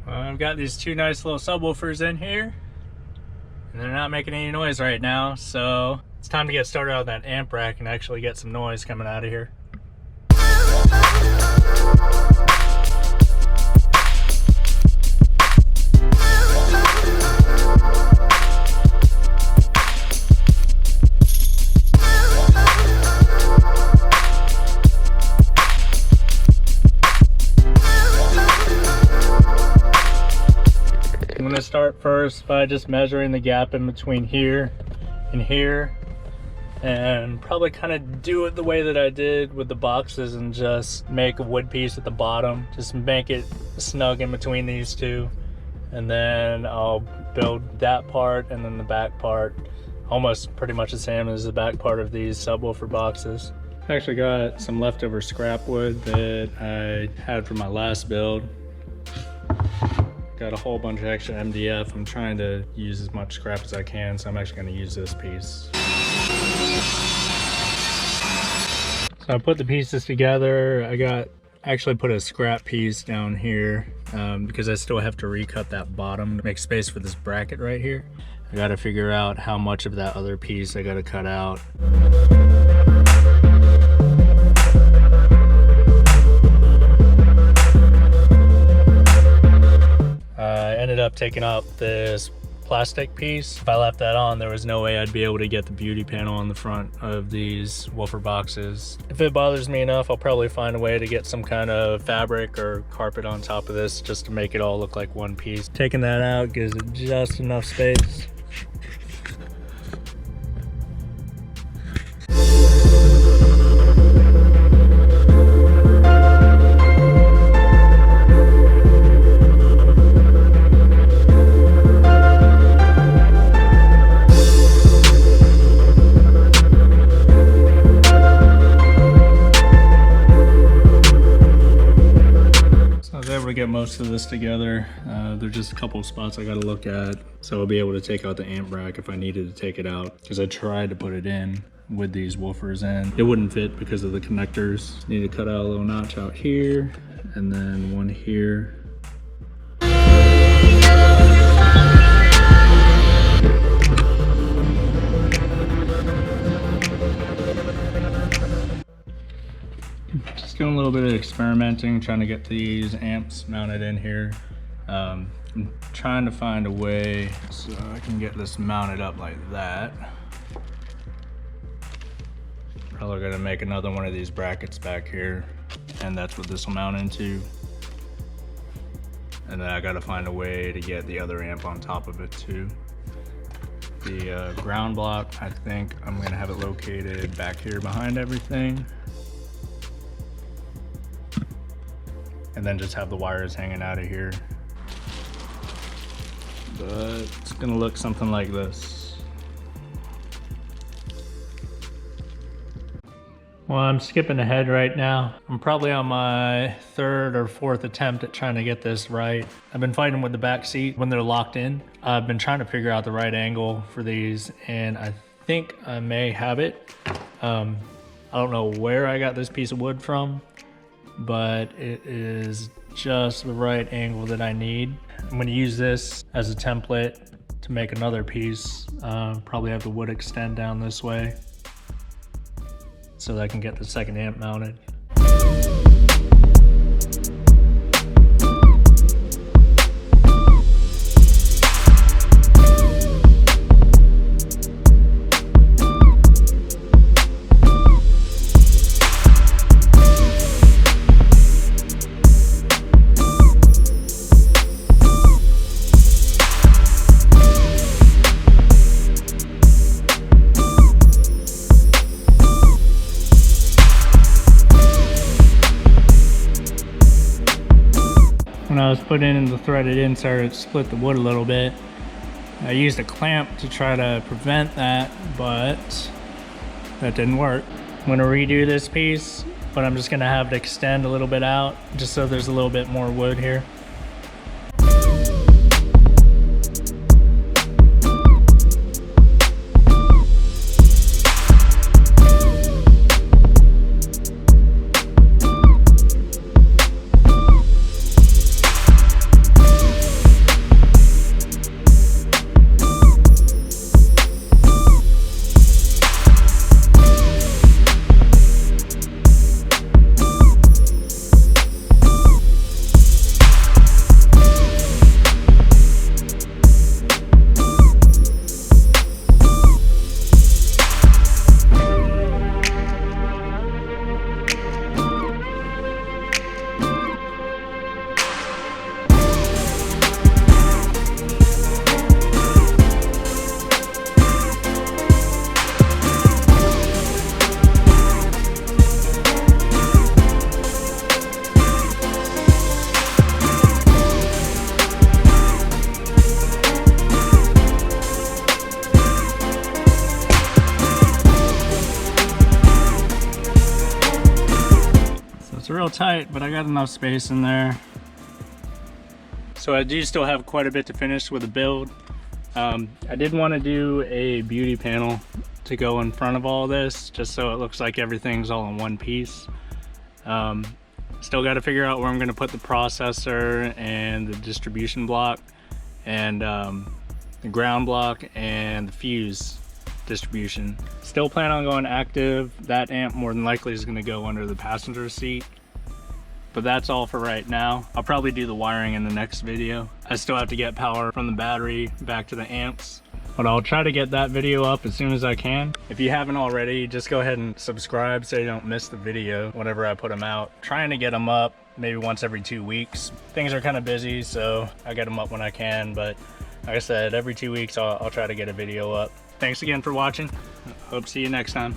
I've got these two nice little subwoofers in here, and they're not making any noise right now, so it's time to get started on that amp rack and actually get some noise coming out of here. I'm going to start first by just measuring the gap in between here and here, and probably kind of do it the way that I did with the boxes and just make a wood piece at the bottom, just make it snug in between these two, and then I'll build that part and then the back part almost pretty much the same as the back part of these subwoofer boxes. I actually got some leftover scrap wood that I had from my last build. Got a whole bunch of extra MDF. I'm trying to use as much scrap as I can, so I'm actually going to use this piece. So I put the pieces together. Actually put a scrap piece down here because I still have to recut that bottom to make space for this bracket right here. I got to figure out how much of that other piece I got to cut out. I ended up taking out this plastic piece. If I left that on, there was no way I'd be able to get the beauty panel on the front of these woofer boxes. If it bothers me enough, I'll probably find a way to get some kind of fabric or carpet on top of this just to make it all look like one piece. Taking that out gives it just enough space. Get most of this together. There's just a couple of spots I got to look at, so I'll be able to take out the amp rack if I needed to take it out, because I tried to put it in with these woofers in. It wouldn't fit because of the connectors. Need to cut out a little notch out here and then one here. Doing a little bit of experimenting, trying to get these amps mounted in here. I'm trying to find a way so I can get this mounted up like that. Probably gonna make another one of these brackets back here, and that's what this will mount into. And then I gotta find a way to get the other amp on top of it too. The ground block, I think I'm gonna have it located back here behind everything. And then just have the wires hanging out of here. But it's gonna look something like this. Well, I'm skipping ahead right now. I'm probably on my third or fourth attempt at trying to get this right. I've been fighting with the back seat when they're locked in. I've been trying to figure out the right angle for these, and I think I may have it. I don't know where I got this piece of wood from, but it is just the right angle that I need. I'm going to use this as a template to make another piece. Probably have the wood extend down this way so that I can get the second amp mounted. When I was putting in the threaded insert, it split the wood a little bit. I used a clamp to try to prevent that, but that didn't work. I'm gonna redo this piece, but I'm just gonna have it extend a little bit out, just so there's a little bit more wood here. tight, but I got enough space in there. So I do still have quite a bit to finish with the build. I did want to do a beauty panel to go in front of all this, just so it looks like everything's all in one piece. Still got to figure out where I'm going to put the processor and the distribution block, and the ground block and the fuse distribution. Still plan on going active. That amp more than likely is going to go under the passenger seat. But that's all for right now. I'll probably do the wiring in the next video. I still have to get power from the battery back to the amps, but I'll try to get that video up as soon as I can. If you haven't already, just go ahead and subscribe so you don't miss the video whenever I put them out. Trying to get them up maybe once every 2 weeks. Things are kind of busy, so I get them up when I can, but like I said, every 2 weeks I'll try to get a video up. Thanks again for watching. Hope to see you next time.